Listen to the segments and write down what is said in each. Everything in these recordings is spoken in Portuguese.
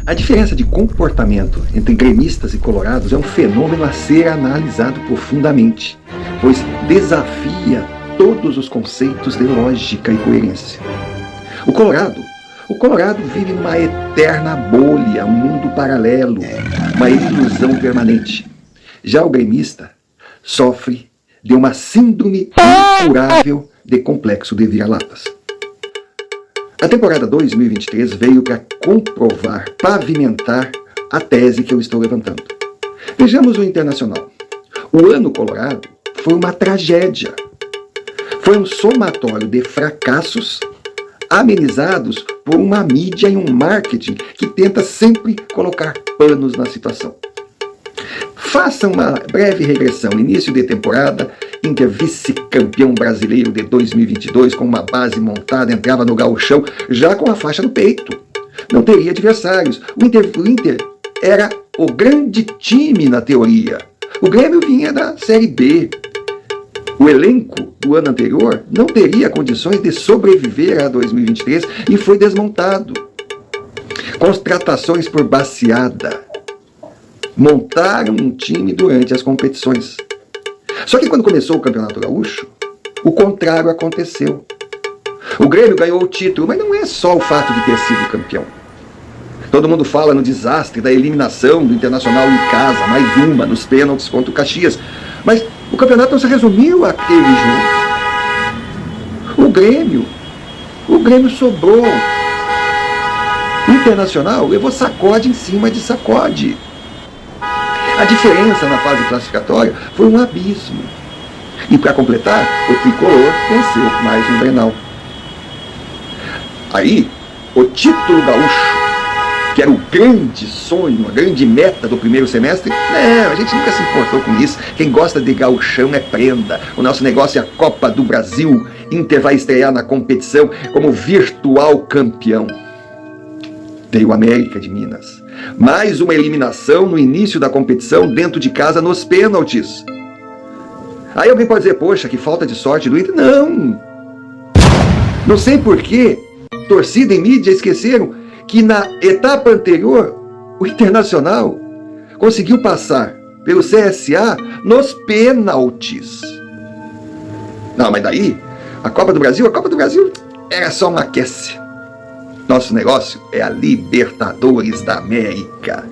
A diferença de comportamento entre gremistas e colorados é um fenômeno a ser analisado profundamente, pois desafia todos os conceitos de lógica e coerência. O Colorado vive numa eterna bolha, um mundo paralelo, uma ilusão permanente. Já o gremista sofre de uma síndrome incurável de complexo de vira-latas. A temporada 2023 veio para comprovar, pavimentar a tese que eu estou levantando. Vejamos o Internacional. O ano colorado foi uma tragédia. Foi um somatório de fracassos amenizados por uma mídia e um marketing que tenta sempre colocar panos na situação. Faça uma breve regressão. Início de temporada, Inter vice-campeão brasileiro de 2022, com uma base montada, entrava no gauchão já com a faixa no peito. Não teria adversários. O Inter era o grande time na teoria. O Grêmio vinha da Série B. O elenco do ano anterior não teria condições de sobreviver a 2023 e foi desmontado. Contratações por baciada. Montaram um time durante as competições. Só que quando começou o Campeonato Gaúcho, o contrário aconteceu. O Grêmio ganhou o título, mas não é só o fato de ter sido campeão. Todo mundo fala no desastre da eliminação do Internacional em casa, mais uma, nos pênaltis contra o Caxias. Mas o campeonato não se resumiu àquele jogo. O Grêmio sobrou. O Internacional levou sacode em cima de sacode. A diferença na fase classificatória foi um abismo. E para completar, o Tricolor venceu mais um Grenal. Aí, o título gaúcho, que era o grande sonho, a grande meta do primeiro semestre, a gente nunca se importou com isso. Quem gosta de gauchão é prenda. O nosso negócio é a Copa do Brasil. Inter vai estrear na competição como virtual campeão. Veio o América de Minas. Mais uma eliminação no início da competição, dentro de casa, nos pênaltis. Aí alguém pode dizer, poxa, que falta de sorte do Inter. Não sei por que torcida e mídia esqueceram que na etapa anterior, o Internacional conseguiu passar pelo CSA nos pênaltis. Não, mas daí, a Copa do Brasil era só um aquece. Nosso negócio é a Libertadores da América.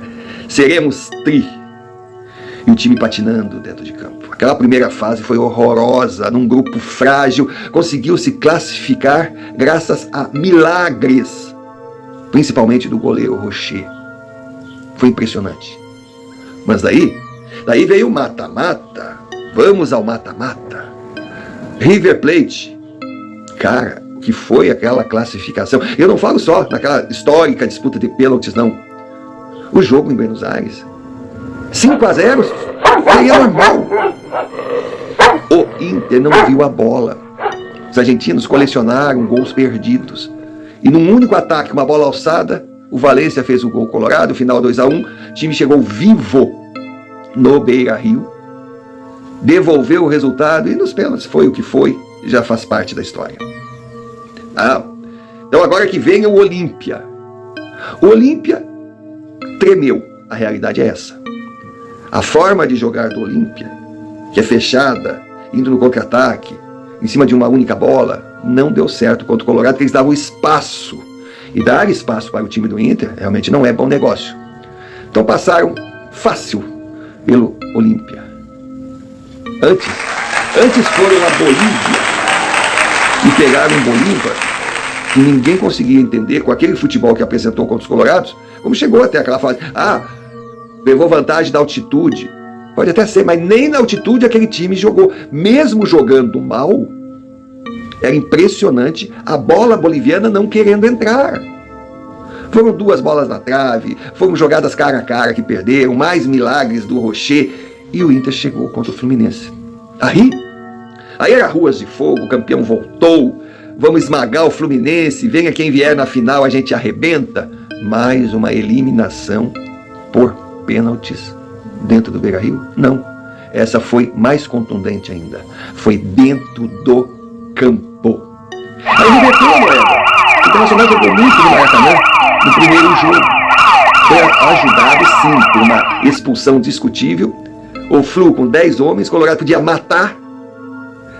Seremos tri. E o time patinando dentro de campo. Aquela primeira fase foi horrorosa, num grupo frágil, conseguiu se classificar graças a milagres, principalmente do goleiro Rocher. Foi impressionante. Mas daí veio o mata-mata. Vamos ao mata-mata. River Plate. Cara, o que foi aquela classificação? Eu não falo só naquela histórica disputa de pênaltis, não. O jogo em Buenos Aires. 5-0 seria normal. O Inter não viu a bola. Os argentinos colecionaram gols perdidos. E num único ataque, uma bola alçada, o Valência fez o gol colorado, final 2-1. O time chegou vivo no Beira-Rio, devolveu o resultado e nos pênaltis foi o que foi, já faz parte da história. Então agora que vem o Olímpia. O Olímpia tremeu. A realidade é essa. A forma de jogar do Olímpia, que é fechada, indo no contra-ataque, em cima de uma única bola, não deu certo contra o Colorado, porque eles davam espaço. E dar espaço para o time do Inter realmente não é bom negócio. Então passaram fácil pelo Olímpia. Antes foram a Bolívia e pegaram um Bolívar que ninguém conseguia entender com aquele futebol que apresentou contra os Colorados, como chegou até aquela fase. Levou vantagem da altitude. Pode até ser, mas nem na altitude aquele time jogou. Mesmo jogando mal, era impressionante a bola boliviana não querendo entrar. Foram 2 bolas na trave, foram jogadas cara a cara que perderam, mais milagres do Rocher, e o Inter chegou contra o Fluminense. Aí era ruas de fogo, o campeão voltou, vamos esmagar o Fluminense, venha quem vier na final, a gente arrebenta. Mais uma eliminação por pênaltis dentro do Beira-Rio? Não. Essa foi mais contundente ainda. Foi dentro do campo. Aí inverteu a moeda. O Internacional jogou muito no Maracanã no primeiro jogo. Foi ajudado, sim, por uma expulsão discutível. O Flu, com 10 homens, o Colorado podia matar,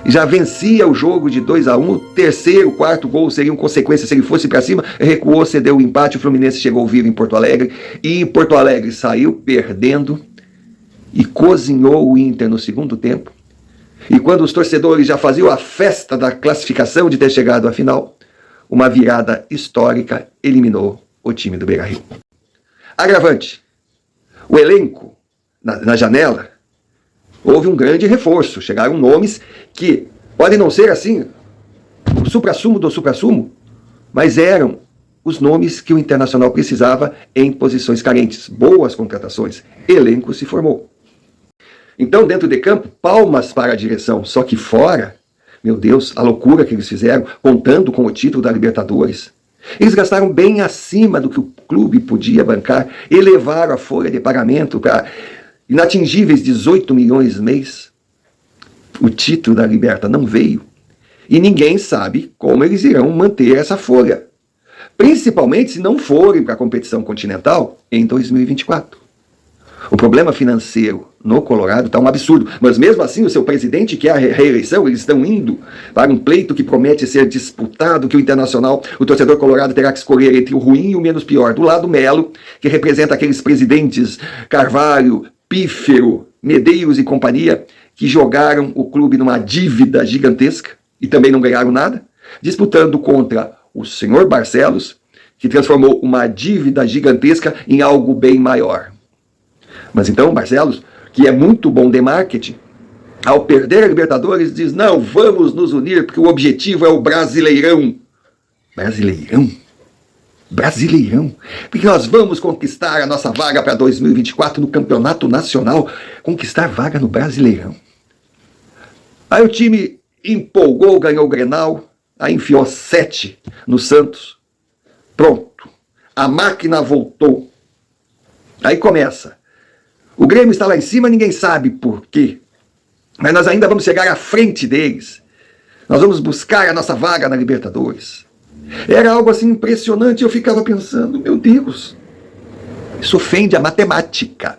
já vencia o jogo de 2-1. O terceiro, quarto gol seriam consequências se ele fosse para cima. Recuou, cedeu o empate. O Fluminense chegou vivo em Porto Alegre. E em Porto Alegre saiu perdendo e cozinhou o Inter no segundo tempo. E quando os torcedores já faziam a festa da classificação de ter chegado à final, uma virada histórica eliminou o time do Beira-Rio. Agravante: o elenco, na janela, houve um grande reforço. Chegaram nomes que podem não ser assim o suprassumo do suprassumo, mas eram os nomes que o Internacional precisava em posições carentes. Boas contratações. Elenco se formou. Então, dentro de campo, palmas para a direção. Só que fora, meu Deus, a loucura que eles fizeram, contando com o título da Libertadores. Eles gastaram bem acima do que o clube podia bancar, elevaram a folha de pagamento para inatingíveis 18 milhões mês. O título da Liberta não veio. E ninguém sabe como eles irão manter essa folha. Principalmente se não forem para a competição continental em 2024. O problema financeiro no Colorado está um absurdo. Mas mesmo assim o seu presidente quer a reeleição. Eles estão indo para um pleito que promete ser disputado, que o Internacional, o torcedor colorado terá que escolher entre o ruim e o menos pior. Do lado Melo, que representa aqueles presidentes Carvalho, Pífero, Medeiros e companhia, que jogaram o clube numa dívida gigantesca e também não ganharam nada, disputando contra o senhor Barcelos, que transformou uma dívida gigantesca em algo bem maior. Mas então Barcelos, que é muito bom de marketing, ao perder a Libertadores diz: não, vamos nos unir porque o objetivo é o Brasileirão. Brasileirão? Brasileirão? Porque nós vamos conquistar a nossa vaga para 2024 no Campeonato Nacional, conquistar vaga no Brasileirão. Aí o time empolgou, ganhou o Grenal, aí enfiou 7 no Santos. Pronto, a máquina voltou. Aí começa. O Grêmio está lá em cima, ninguém sabe por quê. Mas nós ainda vamos chegar à frente deles. Nós vamos buscar a nossa vaga na Libertadores. Era algo assim impressionante. Eu ficava pensando, meu Deus, isso ofende a matemática.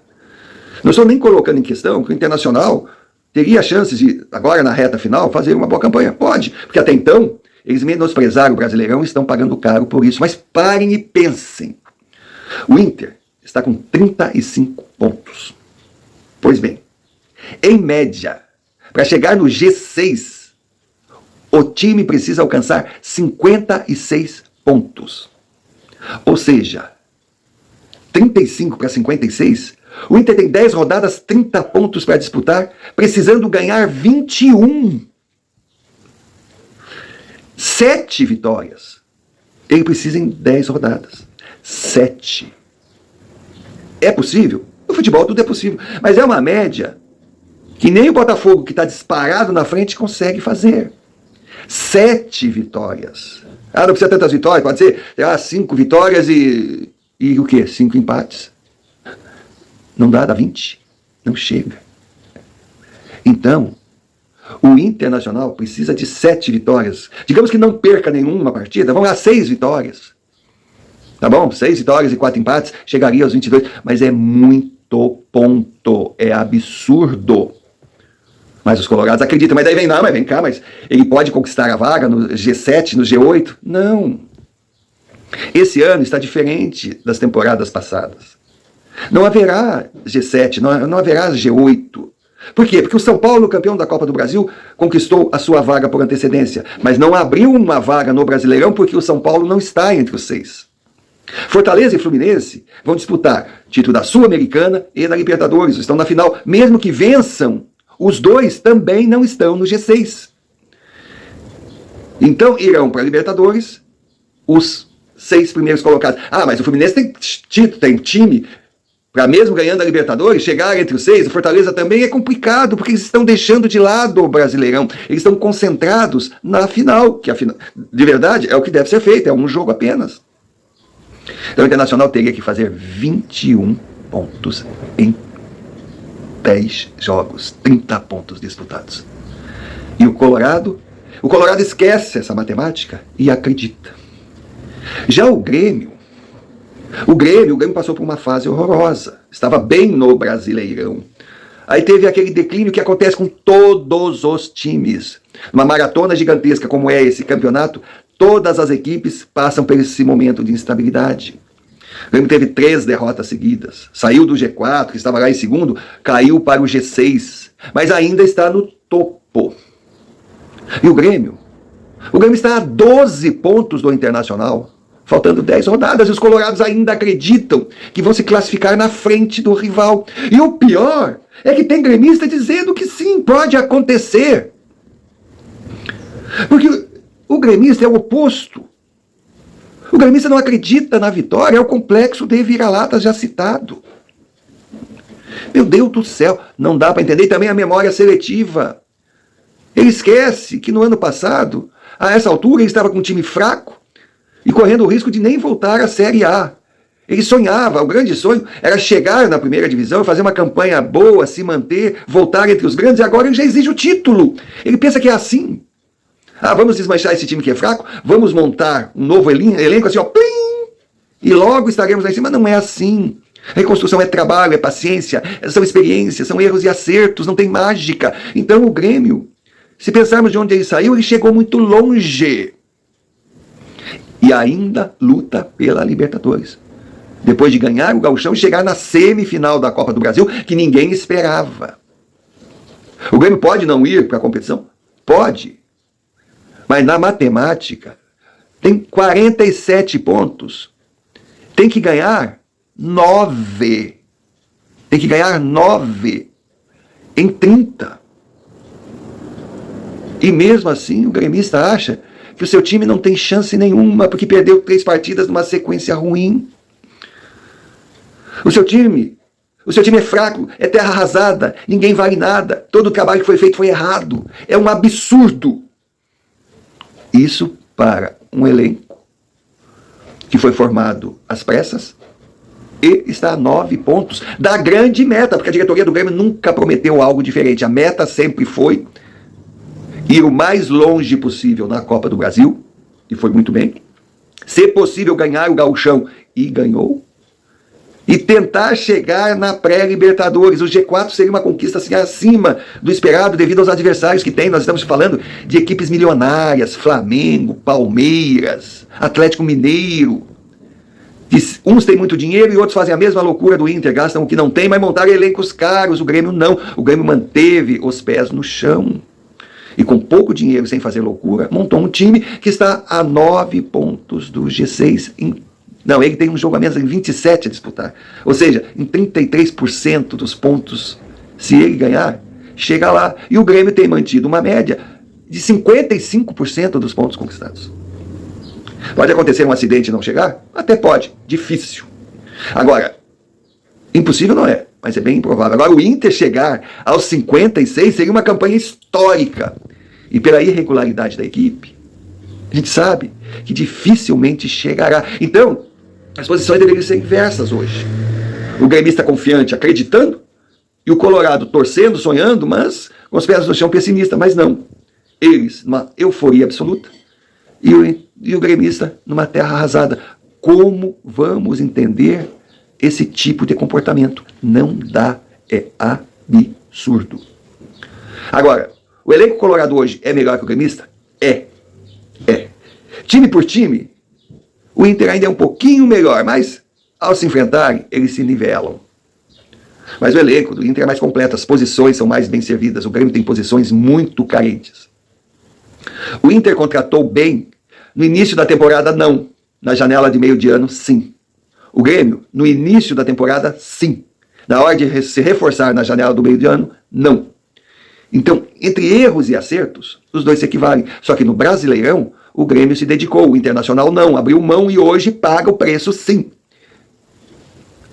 Não estou nem colocando em questão que o Internacional teria chances de, agora na reta final, fazer uma boa campanha. Pode, porque até então eles menosprezaram o Brasileirão e estão pagando caro por isso. Mas parem e pensem. O Inter está com 35 pontos. Pois bem, em média, para chegar no G6, o time precisa alcançar 56 pontos. Ou seja, 35 para 56, o Inter tem 10 rodadas, 30 pontos para disputar, precisando ganhar 21. 7 vitórias. Ele precisa em 10 rodadas. 7. É possível? No futebol tudo é possível. Mas é uma média que nem o Botafogo, que está disparado na frente, consegue fazer. 7 vitórias. Ah, não precisa tantas vitórias, pode ser 5 vitórias e o quê? 5 empates. Não dá 20. Não chega. Então, o Internacional precisa de 7 vitórias. Digamos que não perca nenhuma partida, vamos lá, 6 vitórias. Tá bom? 6 vitórias e 4 empates, chegaria aos 22. Mas é muito ponto. É absurdo. Mas os colorados acreditam. Mas daí vem, não, mas vem cá, mas ele pode conquistar a vaga no G7, no G8? Não. Esse ano está diferente das temporadas passadas. Não haverá G7, não haverá G8. Por quê? Porque o São Paulo, campeão da Copa do Brasil, conquistou a sua vaga por antecedência. Mas não abriu uma vaga no Brasileirão porque o São Paulo não está entre os 6. Fortaleza e Fluminense vão disputar título da Sul-Americana e da Libertadores. Estão na final. Mesmo que vençam, os dois também não estão no G6. Então irão para a Libertadores os 6 primeiros colocados. Ah, mas o Fluminense tem título, tem time para mesmo ganhando a Libertadores, chegar entre os 6. O Fortaleza também é complicado, porque eles estão deixando de lado o Brasileirão. Eles estão concentrados na final, que a final, de verdade, é o que deve ser feito, é um jogo apenas. Então o Internacional teria que fazer 21 pontos em 10 jogos, 30 pontos disputados. E o Colorado esquece essa matemática e acredita. Já o Grêmio O Grêmio passou por uma fase horrorosa. Estava bem no Brasileirão. Aí teve aquele declínio que acontece com todos os times. Uma maratona gigantesca como é esse campeonato, todas as equipes passam por esse momento de instabilidade. O Grêmio teve 3 derrotas seguidas. Saiu do G4, que estava lá em segundo, caiu para o G6. Mas ainda está no topo. E o Grêmio está a 12 pontos do Internacional. Faltando 10 rodadas, e os colorados ainda acreditam que vão se classificar na frente do rival. E o pior é que tem gremista dizendo que sim, pode acontecer. Porque o gremista é o oposto. O gremista não acredita na vitória, é o complexo de vira-latas já citado. Meu Deus do céu, não dá para entender. E também a memória seletiva. Ele esquece que no ano passado, a essa altura, ele estava com um time fraco, e correndo o risco de nem voltar à Série A. Ele sonhava, o grande sonho era chegar na primeira divisão, fazer uma campanha boa, se manter, voltar entre os grandes, e agora ele já exige o título. Ele pensa que é assim. Vamos desmanchar esse time que é fraco, vamos montar um novo elenco assim, ó, plim, e logo estaremos lá em cima. Não é assim. Reconstrução é trabalho, é paciência, são experiências, são erros e acertos, não tem mágica. Então o Grêmio, se pensarmos de onde ele saiu, ele chegou muito longe. E ainda luta pela Libertadores. Depois de ganhar o Gauchão e chegar na semifinal da Copa do Brasil, que ninguém esperava. O Grêmio pode não ir para a competição? Pode. Mas na matemática, tem 47 pontos. Tem que ganhar 9. Tem que ganhar 9 em 30. E mesmo assim, o gremista acha que o seu time não tem chance nenhuma, porque perdeu 3 partidas numa sequência ruim. O seu time é fraco, é terra arrasada, ninguém vale nada, todo o trabalho que foi feito foi errado. É um absurdo. Isso para um elenco que foi formado às pressas e está a 9 pontos da grande meta, porque a diretoria do Grêmio nunca prometeu algo diferente. A meta sempre foi ir o mais longe possível na Copa do Brasil, e foi muito bem. Se possível, ganhar o Gauchão, e ganhou. E tentar chegar na pré-Libertadores. O G4 seria uma conquista assim, acima do esperado devido aos adversários que tem. Nós estamos falando de equipes milionárias, Flamengo, Palmeiras, Atlético Mineiro. Uns têm muito dinheiro e outros fazem a mesma loucura do Inter, gastam o que não tem, mas montaram elencos caros. O Grêmio não. O Grêmio manteve os pés no chão. E com pouco dinheiro, sem fazer loucura, montou um time que está a 9 pontos do G6. Não, ele tem um jogo a menos em 27 a disputar. Ou seja, em 33% dos pontos, se ele ganhar, chega lá. E o Grêmio tem mantido uma média de 55% dos pontos conquistados. Pode acontecer um acidente e não chegar? Até pode. Difícil. Agora, impossível não é, mas é bem improvável. Agora, o Inter chegar aos 56 seria uma campanha histórica. E pela irregularidade da equipe, a gente sabe que dificilmente chegará. Então, as posições deveriam ser inversas hoje. O gremista confiante, acreditando, e o colorado torcendo, sonhando, mas com os pés no chão, pessimista. Mas não. Eles numa euforia absoluta e o gremista numa terra arrasada. Como vamos entender esse tipo de comportamento? Não dá, é absurdo. Agora, o elenco colorado hoje é melhor que o gremista? É. Time por time, o Inter ainda é um pouquinho melhor, mas ao se enfrentarem, eles se nivelam. Mas o elenco do Inter é mais completo, as posições são mais bem servidas, o Grêmio tem posições muito carentes. O Inter contratou bem no início da temporada, não. Na janela de meio de ano, sim. O Grêmio, no início da temporada, sim. Na hora de se reforçar na janela do meio de ano, não. Então, entre erros e acertos, os dois se equivalem. Só que no Brasileirão, o Grêmio se dedicou, o Internacional não, abriu mão e hoje paga o preço sim.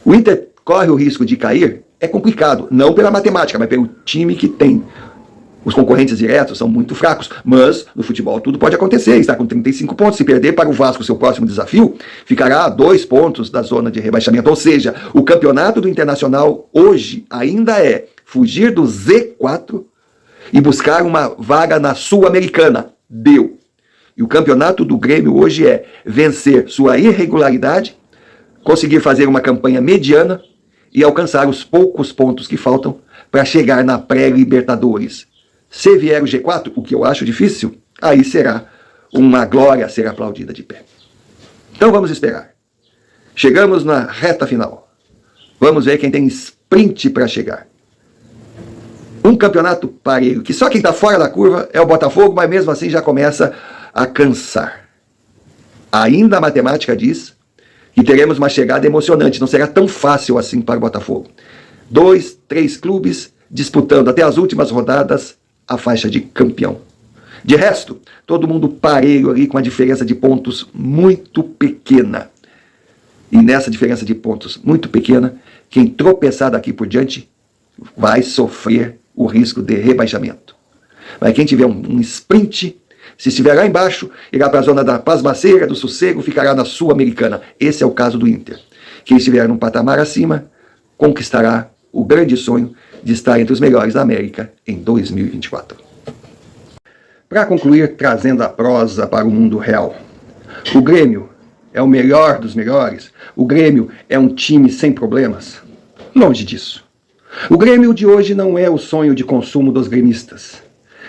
O Inter corre o risco de cair? É complicado, não pela matemática, mas pelo time que tem. Os concorrentes diretos são muito fracos, mas no futebol tudo pode acontecer. Está com 35 pontos, se perder para o Vasco seu próximo desafio, ficará a 2 pontos da zona de rebaixamento. Ou seja, o campeonato do Internacional hoje ainda é fugir do Z4 e buscar uma vaga na Sul-Americana. Deu. E o campeonato do Grêmio hoje é vencer sua irregularidade, conseguir fazer uma campanha mediana e alcançar os poucos pontos que faltam para chegar na pré-Libertadores. Se vier o G4, o que eu acho difícil, aí será uma glória a ser aplaudida de pé. Então vamos esperar. Chegamos na reta final. Vamos ver quem tem sprint para chegar. Um campeonato parelho, que só quem está fora da curva é o Botafogo, mas mesmo assim já começa a cansar. Ainda a matemática diz que teremos uma chegada emocionante, não será tão fácil assim para o Botafogo. 2, 3 clubes disputando até as últimas rodadas a faixa de campeão. De resto, todo mundo parelho ali com uma diferença de pontos muito pequena. E nessa diferença de pontos muito pequena, quem tropeçar daqui por diante vai sofrer o risco de rebaixamento. Mas quem tiver um sprint, se estiver lá embaixo, irá para a zona da pasmaceira, do sossego, ficará na Sul-Americana. Esse é o caso do Inter. Quem estiver num patamar acima, conquistará o grande sonho de estar entre os melhores da América em 2024. Para concluir, trazendo a prosa para o mundo real. O Grêmio é o melhor dos melhores? O Grêmio é um time sem problemas? Longe disso. O Grêmio de hoje não é o sonho de consumo dos gremistas,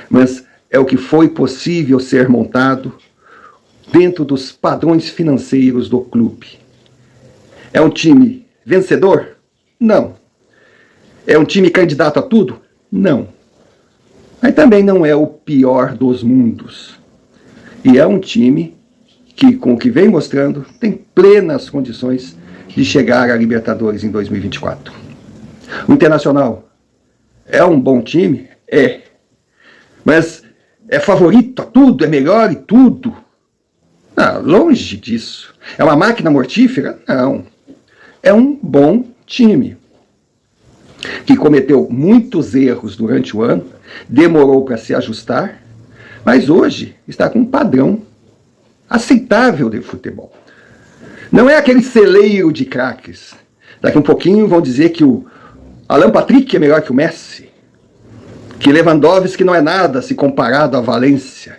mas é o que foi possível ser montado dentro dos padrões financeiros do clube. É um time vencedor? Não. É um time candidato a tudo? Não. Mas também não é o pior dos mundos. E é um time que, com o que vem mostrando, tem plenas condições de chegar à Libertadores em 2024. O Internacional é um bom time? É. Mas é favorito a tudo? É melhor e tudo? Não, longe disso. É uma máquina mortífera? Não. É um bom time que cometeu muitos erros durante o ano, demorou para se ajustar, mas hoje está com um padrão aceitável de futebol. Não é aquele celeiro de craques. Daqui um pouquinho vão dizer que o Alan Patrick é melhor que o Messi, que Lewandowski não é nada se comparado a Valência,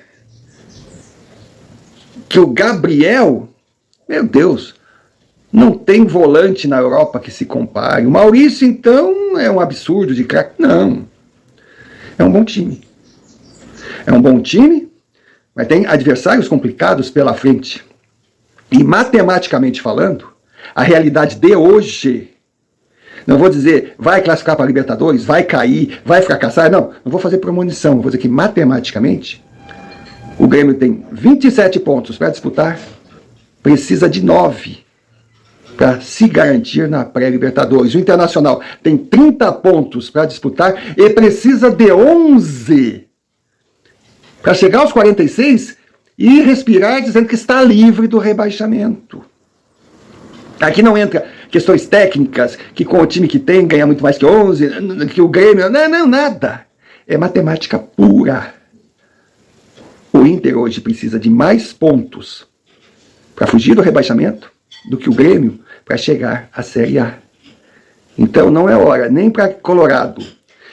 que o Gabriel, meu Deus, não tem volante na Europa que se compare. O Maurício, então, é um absurdo de craque. Não. É um bom time. É um bom time, mas tem adversários complicados pela frente. E matematicamente falando, a realidade de hoje, não vou dizer vai classificar para a Libertadores, vai cair, vai fracassar, não vou fazer premonição, vou dizer que matematicamente o Grêmio tem 27 pontos para disputar, precisa de 9 para se garantir na pré-Libertadores. O Internacional tem 30 pontos para disputar e precisa de 11 para chegar aos 46 e respirar dizendo que está livre do rebaixamento. Aqui não entra questões técnicas, que com o time que tem ganha muito mais que 11, que o Grêmio... Não, nada. É matemática pura. O Inter hoje precisa de mais pontos para fugir do rebaixamento do que o Grêmio para chegar à Série A. Então não é hora nem para Colorado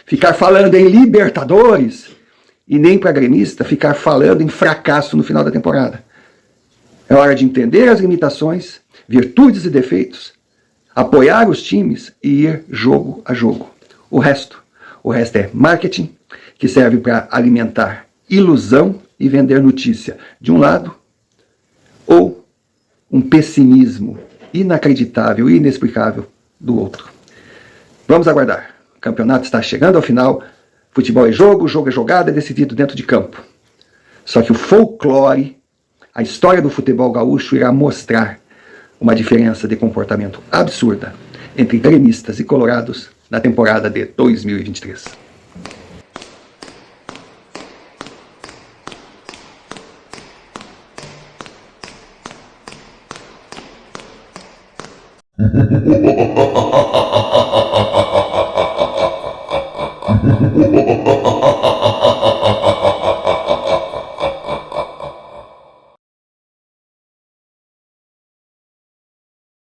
ficar falando em Libertadores e nem para gremista ficar falando em fracasso no final da temporada. É hora de entender as limitações, virtudes e defeitos, apoiar os times e ir jogo a jogo. O resto é marketing, que serve para alimentar ilusão e vender notícia de um lado, ou um pessimismo inacreditável e inexplicável do outro. Vamos aguardar. O campeonato está chegando ao final. Futebol é jogo, jogo é jogada, é decidido dentro de campo. Só que o folclore, a história do futebol gaúcho irá mostrar uma diferença de comportamento absurda entre gremistas e colorados na temporada de 2023.